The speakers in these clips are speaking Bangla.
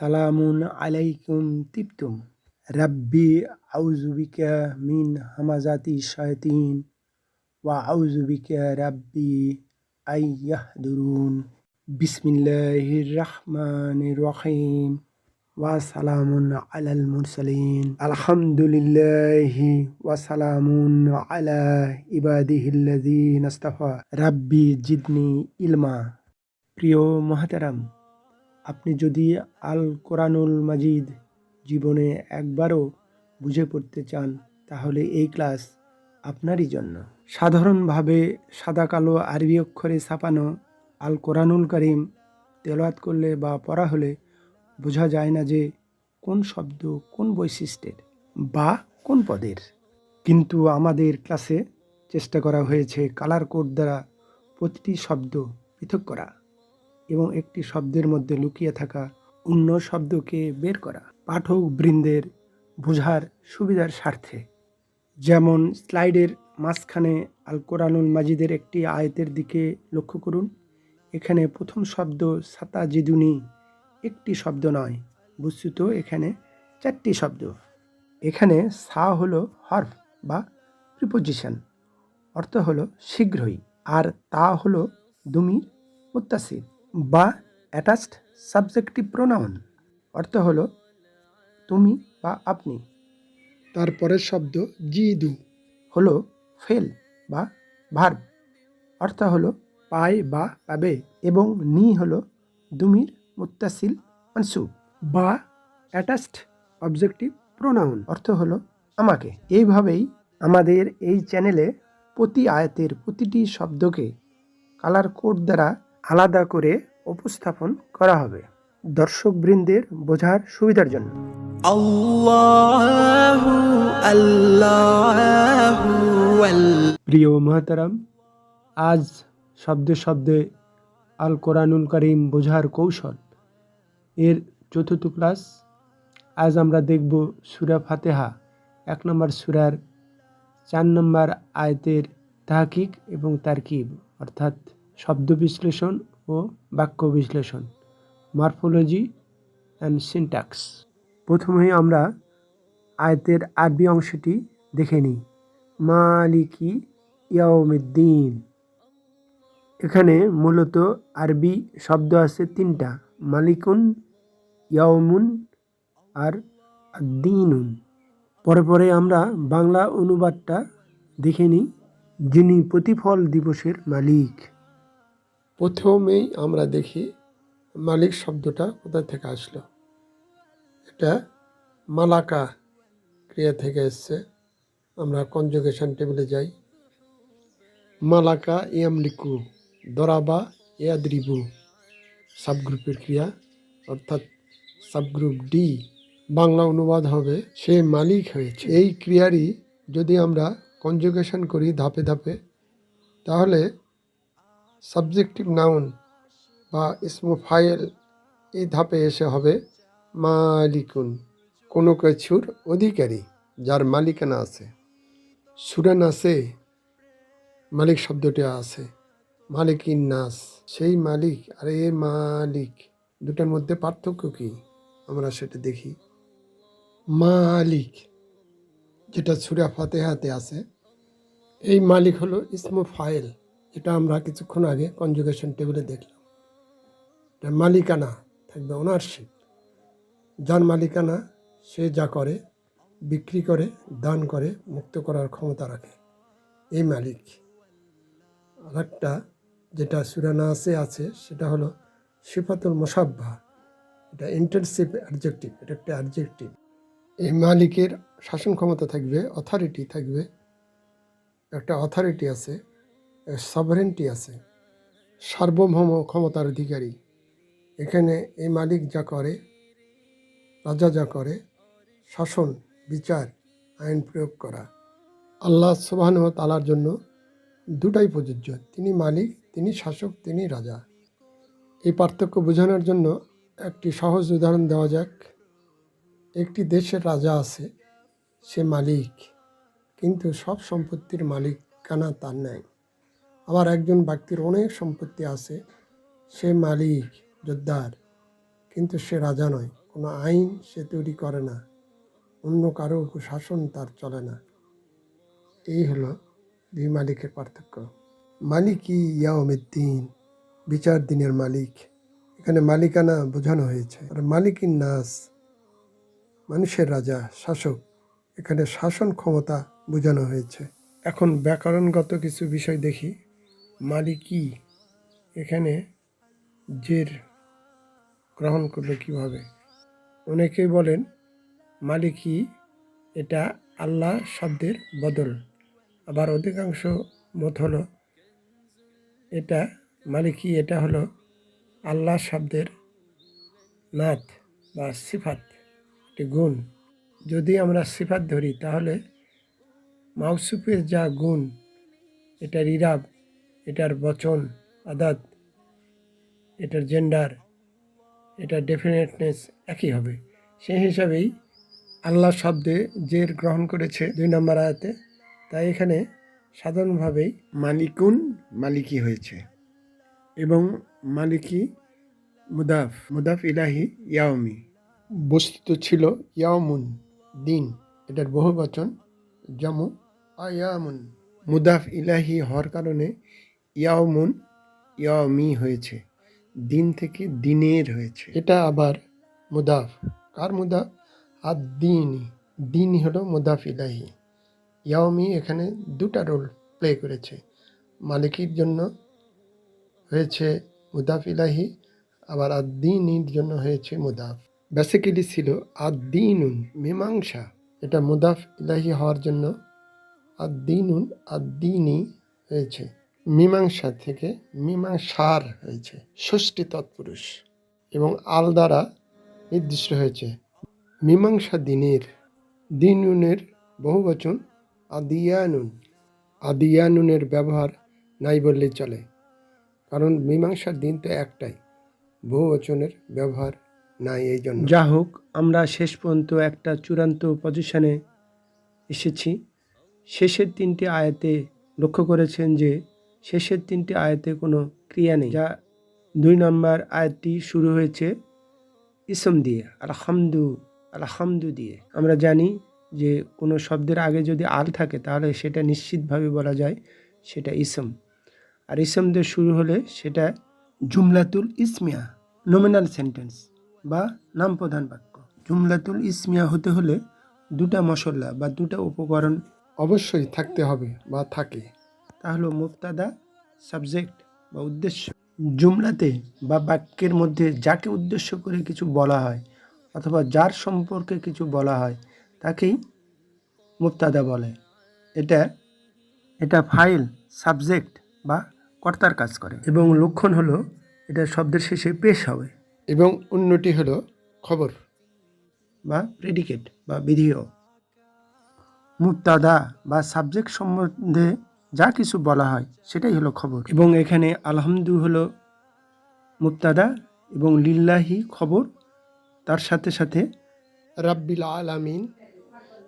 সালামুন আলাইকুম তিবতুম রাব্বি আউযু বিকা মিন হামাযাতি শায়াতিন ওয়া আউযু বিকা রাব্বি আন ইয়াহদুরুন বিসমিল্লাহির রাহমানির রহিম ওয়া সালামুন আলাল মুরসালিন আলহামদুলিল্লাহি ওয়া সালামুন আলা ইবাদিহিল্লাযীনা ইসতাফা রাব্বি জিদনি ইলমা। প্রিয় মুহতারাম, আপনি যদি আল কোরআনুল মাজিদ জীবনে একবারও বুঝে পড়তে চান তাহলে এই ক্লাস আপনারই জন্য। সাধারণভাবে সাদা কালো আরবি অক্ষরে ছাপানো আল কোরআনুল কারীম তেলাওয়াত করলে বা পড়া হলে বোঝা যায় না যে কোন শব্দ কোন বৈশিষ্ট্যের বা কোন পদের। কিন্তু আমাদের ক্লাসে চেষ্টা করা হয়েছে কালার কোড দ্বারা প্রতিটি শব্দ পৃথক করা এবং একটি শব্দের মধ্যে লুকিয়ে থাকা অন্য শব্দকে বের করা পাঠক বৃন্দের বোঝার সুবিধার স্বার্থে। যেমন স্লাইডের মাঝখানে আল কোরআনুল মাজিদের একটি আয়াতের দিকে লক্ষ্য করুন। এখানে প্রথম শব্দ সাতাজিদুনি একটি শব্দ নয়, বস্তুত এখানে 4টি শব্দ। এখানে সা হলো হরফ বা প্রিপোজিশন, অর্থ হলো শীঘ্রই, আর তা হলো দুমির মুত্তাসিল বা অ্যাটাচড সাবজেক্টিভ প্রোনাউন, অর্থ হলো তুমি বা আপনি। তারপরের শব্দ জিদু হলো ফেল বা ভার্ব, অর্থ হলো পায় বা পাবে, এবং নি হলো দুমির মুত্তাসিল মানসুব বা অ্যাটাচড অবজেক্টিভ প্রোনাউন, অর্থ হলো আমাকে। এইভাবেই আমাদের এই চ্যানেলে প্রতি আয়াতের প্রতিটি শব্দকে কালার কোড দ্বারা আলাদা করে উপস্থাপন করা হবে দর্শকবৃন্দের বোঝার সুবিধার জন্য। আল্লাহু আল্লাহু প্রিয় মুহতারাম, আজ শব্দে শব্দে আল কোরআনুল কারীম বোঝার কৌশল এর চতুর্থ ক্লাস। আজ আমরা দেখব সূরা ফাতিহা 1 নম্বর সূরার 4 নম্বর আয়াতের তাহকিক এবং তারকিব, অর্থাৎ শব্দ বিশ্লেষণ ও বাক্য বিশ্লেষণ, মরফোলজি অ্যান্ড সিনট্যাক্স। প্রথমেই আমরা আয়াতের আরবি অংশটি দেখে নিই। মালিকি ইয়াউমিদ্দিন। এখানে মূলত আরবি শব্দ আছে 3টা, মালিকুন, ইয়াউমুন আর আদ্দিনুন। পরে পরে আমরা বাংলা অনুবাদটা দেখে নিই। যিনি প্রতিফল দিবসের মালিক। প্রথমেই আমরা দেখি মালিক শব্দটা কোথা থেকে আসলো। এটা মালাকা ক্রিয়া থেকে এসছে। আমরা কনজুগেশন টেবিলে যাই। মালাকা ইয়ামলিকু, দরাবা ইয়াদরিবু সাবগ্রুপের ক্রিয়া, অর্থাৎ সাবগ্রুপ ডি। বাংলা অনুবাদ হবে সে মালিক হয়েছে। এই ক্রিয়ারই যদি আমরা কনজুগেশন করি ধাপে ধাপে, তাহলে সাবজেক্টিভ নাউন বা ইসমু ফাইল এই ধাপে এসে হবে মালিকুন, কোনো কিছুর অধিকারী, যার মালিকানা আছে। সূরা নাসে মালিক শব্দটি আছে, মালিকিন নাস, সেই মালিক আর এ মালিক, দুটার মধ্যে পার্থক্য কি আমরা সেটা দেখি। মালিক যেটা সূরা ফাতিহাতে আছে, এই মালিক হলো ইসমু ফাইল, যেটা আমরা কিছুক্ষণ আগে কনজুগেশন টেবিলে দেখলাম। এটা মালিকানা থাকবে, ওনারশিপ, যার মালিকানা, সে যা করে, বিক্রি করে, দান করে, মুক্ত করার ক্ষমতা রাখে, এই মালিক। আর একটা যেটা সূরা নাসে আছে সেটা হলো সিফাতুল মুসাব্বা, এটা ইন্টেনসিভ অ্যাডজেক্টিভ, এটা একটা অ্যাডজেক্টিভ। এই মালিকের শাসন ক্ষমতা থাকবে, অথরিটি থাকবে, একটা অথরিটি আছে, সভারেন্টি আছে, সার্বভৌম ক্ষমতার অধিকারী। এখানে এই মালিক যা করে, রাজা যা করে, শাসন, বিচার, আইন প্রয়োগ করা, আল্লাহ সুবহানাহু ওয়া তাআলার জন্য দুটাই প্রযোজ্য। তিনি মালিক, তিনি শাসক, তিনি রাজা। এই পার্থক্য বোঝানোর জন্য একটি সহজ উদাহরণ দেওয়া যাক। একটি দেশের রাজা আছে, সে মালিক, কিন্তু সব সম্পত্তির মালিকানা তার নেই। আবার একজন ব্যক্তির অনেক সম্পত্তি আছে, সে মালিক, জোদ্দার, কিন্তু সে রাজা নয়, কোনো আইন সে তৈরি করে না, অন্য কারো উপর শাসন তার চলে না। এই হলো দুই মালিকের পার্থক্য। মালিকি ইয়াউমিদ্দিন, বিচার দিনের মালিক। এখানে মালিকানা বোঝানো হয়েছে। আর মালিকিন নাস, মানুষের রাজা, শাসক। এখানে শাসন ক্ষমতা বোঝানো হয়েছে। এখন ব্যাকরণগত কিছু বিষয় দেখি। মালিকি, এখানে জের গ্রহণ করলো কিভাবে? অনেকেই বলেন মালিকি এটা আল্লাহ শব্দের বদল, আবার অধিকাংশ মত হলো এটা মালিকি এটা হলো আল্লাহ শব্দের নাত বা সিফাত, একটি গুণ। যদি আমরা সিফাত ধরি তাহলে মাউসুফের যা গুণ, এটার ইরাব, এটার বচন আদাত, এটার জেন্ডার, এটার ডেফিনেটনেস একই হবে। সেই হিসাবেই আল্লাহ শব্দে জের গ্রহণ করেছে 2 নম্বর আয়াতে। তাই এখানে সাধারণভাবেই মালিকুন মালিকি হয়েছে এবং মালিকি মুদাফ ইলাহি ইয়াউমি। বস্তুত ছিল ইয়াউমুন, দিন। এটার বহুবচন জামু আয়ামুন। মুদাফ ইলাহি হওয়ার কারণে ইয়াউমুন ইয়াউমি হয়েছে, দিন থেকে দিনের হয়েছে। এটা আবার মুদাফ। কার মুদাফ? আদ-দীনি। দিনই হলো মুদাফ ইলাহি। ইয়াউমি এখানে 2টা রোল প্লে করেছে। মালিকির জন্য হয়েছে মুদাফ ইলাহি, আবার আদ-দীনির জন্য হয়েছে মুদাফ। বেসিক্যালি ছিল আদ-দীনুন, মীমাংসা। এটা মুদাফ ইলাহি হওয়ার জন্য আদ-দীনুন আদ-দীনি হয়েছে। মীমাংসা থেকে মীমাংসার হয়েছে, ষষ্ঠী তৎপুরুষ, এবং আল দ্বারা নির্দিষ্ট হয়েছে মীমাংসা দিনের। দিনুনের বহুবচন আদিয়ানুন। আদিয়ানুনের ব্যবহার নাই বললেই চলে, কারণ মীমাংসার দিন তো একটাই, বহুবচনের ব্যবহার নাই এই জন্য। যা হোক, আমরা শেষ পর্যন্ত একটা চূড়ান্ত পজিশনে এসেছি। শেষের 3টি আয়াতে লক্ষ্য করেছেন যে শেষের 3টি আয়াতে কোনো ক্রিয়া নেই। যা 2 নম্বর আয়াতটি শুরু হয়েছে ইসম দিয়ে, আলহামদু দিয়ে। আমরা জানি যে কোনো শব্দের আগে যদি আল থাকে তাহলে সেটা নিশ্চিতভাবে বলা যায় সেটা ইসম, আর ইসম দিয়ে শুরু হলে সেটা জুমলাতুল ইসমিয়া, নমিনাল সেন্টেন্স বা নাম প্রধান বাক্য। জুমলাতুল ইসমিয়া হতে হলে 2টা মশলা বা 2টা উপকরণ অবশ্যই থাকতে হবে বা থাকে। তা হলো মুবতাদা, সাবজেক্ট বা উদ্দেশ্য। জুমলাতে বা বাক্যের মধ্যে যাকে উদ্দেশ্য করে কিছু বলা হয় অথবা যার সম্পর্কে কিছু বলা হয় তাকেই মুবতাদা বলে। এটা ফাইল, সাবজেক্ট বা কর্তার কাজ করে, এবং লক্ষণ হলো এটা শব্দের শেষে পেশ হবে, এবং অন্যটি হলো খবর বা প্রেডিকেট বা বিধেয়। মুবতাদা বা সাবজেক্ট সম্বন্ধে যা কিছু বলা হয় সেটাই হলো খবর, এবং এখানে আলহামদু হলো মুবতাদা এবং লিল্লাহি খবর, তার সাথে সাথে রাব্বিল আলামিন,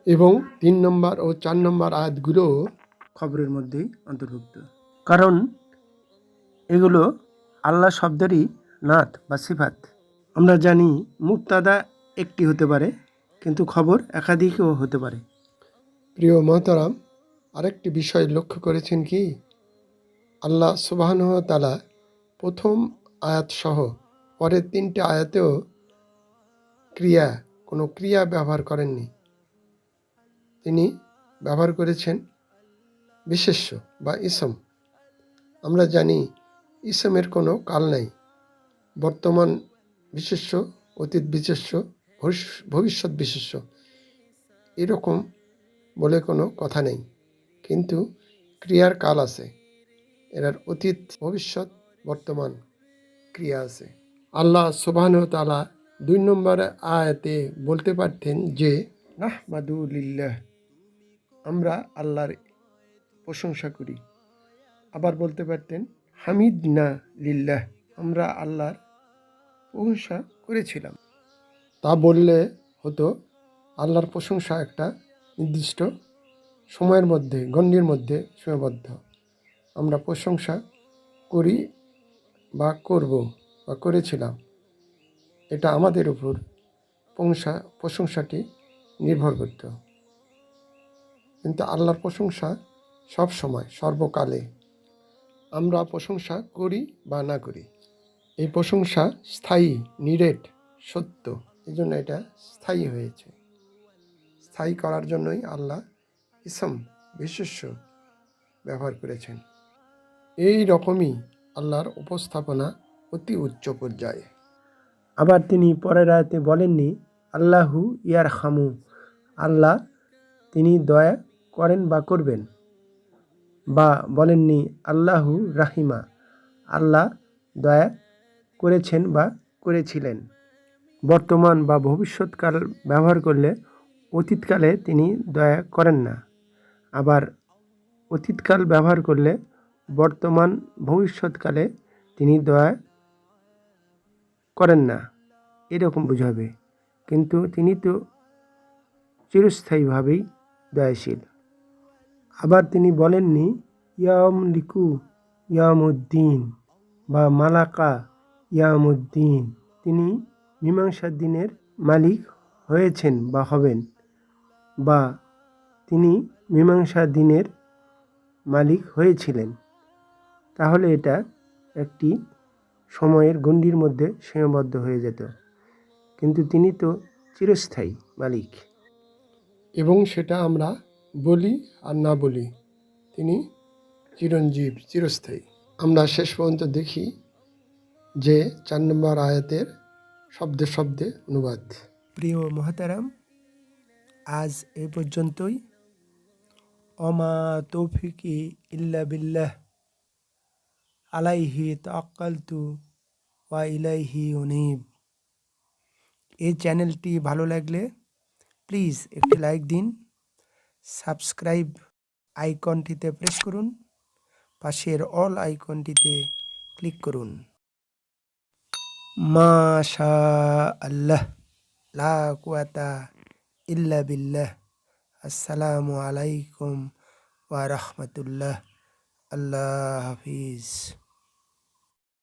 এবং 3 নম্বর ও 4 নম্বর আয়াতগুলো খবরের মধ্যেই অন্তর্ভুক্ত, কারণ এগুলো আল্লাহ শব্দেরই নাত বা সিফাত। আমরা জানি মুবতাদা একটি হতে পারে, কিন্তু খবর একাধিকও হতে পারে। প্রিয় মহতারাম, আরেকটি বিষয় লক্ষ্য করেছেন কি? আল্লাহ সুবহানাহু ওয়া তাআলা প্রথম আয়াত সহ পরের 3টে আয়াতেও কোনো ক্রিয়া ব্যবহার করেননি। তিনি ব্যবহার করেছেন বিশেষ্য বা ইসম। আমরা জানি ইসমের কোনো কাল নাই, বর্তমান বিশেষ্য, অতীত বিশেষ্য, ভবিষ্যৎ বিশেষ্য, এরকম বলে কোনো কথা নেই, কিন্তু ক্রিয়ার কাল আছে। এর অতীত, ভবিষ্যৎ, বর্তমান ক্রিয়া আছে। আল্লাহ সুবহানাহু ওয়া তাআলা 2 নম্বর আয়াতে বলতে পারতেন যে নাহমাদু লিল্লাহ, আমরা আল্লাহর প্রশংসা করি। আবার বলতে পারতেন হামিদনা লিল্লাহ, আমরা আল্লাহর প্রশংসা করেছিলাম। তা বললে হতো আল্লাহর প্রশংসা একটা নির্দিষ্ট সময়ের মধ্যে, গণ্ডির মধ্যে সীমাবদ্ধ। আমরা প্রশংসা করি বা করব বা করেছিলাম, এটা আমাদের উপর প্রশংসাটি নির্ভর করত। কিন্তু আল্লাহর প্রশংসা সব সময়, সর্বকালে। আমরা প্রশংসা করি বা না করি, এই প্রশংসা স্থায়ী, নিরেট, সত্য। এই জন্য এটা স্থায়ী হয়েছে। স্থায়ী করার জন্যই আল্লাহ ইসম, বিশেষ্য ব্যবহার করেছেন। এই রকমই আল্লাহর উপস্থাপনা অতি উচ্চ পর্যায়ে। আবার তিনি পরের আয়াতে বলেননি আল্লাহু ইয়ার হামু, আল্লাহ তিনি দয়া করেন বা করবেন, বা বলেননি আল্লাহু রাহিমা, আল্লাহ দয়া করেছেন বা করেছিলেন। বর্তমান বা ভবিষ্যৎকাল ব্যবহার করলে অতীতকালে তিনি দয়া করেন না, আবার অতীতকাল ব্যবহার করলে বর্তমান ভবিষ্যৎকালে তিনি দয়া করেন না, এরকম বোঝাবে। কিন্তু তিনি তো চিরস্থায়ীভাবেই দয়াশীল। আবার তিনি বলেননি ইয়ামলিকু ইয়ামুদ্দিন বা মালাকা ইয়ামুদ্দিন, তিনি মীমাংসার দিনের মালিক হয়েছেন বা হবেন, বা তিনি মীমাংসার দিনের মালিক হয়েছিলেন। তাহলে এটা একটি সময়ের গণ্ডির মধ্যে সীমাবদ্ধ হয়ে যেত, কিন্তু তিনি তো চিরস্থায়ী মালিক। এবং সেটা আমরা বলি আর না বলি, তিনি চিরঞ্জীব, চিরস্থায়ী। আমরা শেষ পর্যন্ত দেখি যে 4 নম্বর আয়াতের শব্দে শব্দে অনুবাদ। প্রিয় মহতারাম, আজ এ পর্যন্তই। অমা তৌফিকি ইল্লা বিল্লাহ, আলাইহি তাওয়াক্কালতু ওয়া ইলাইহি উনীব। এই চ্যানেলটি ভালো লাগলে প্লিজ একটি লাইক দিন, সাবস্ক্রাইব আইকনটিতে প্রেস করুন, পাশের অল আইকনটিতে ক্লিক করুন। মাশা আল্লাহ, লা কুওয়াতা ইল্লা বিল্লাহ। আসসালামু আলাইকুম ওয়া রাহমাতুল্লাহ। আল্লাহ হাফিজ।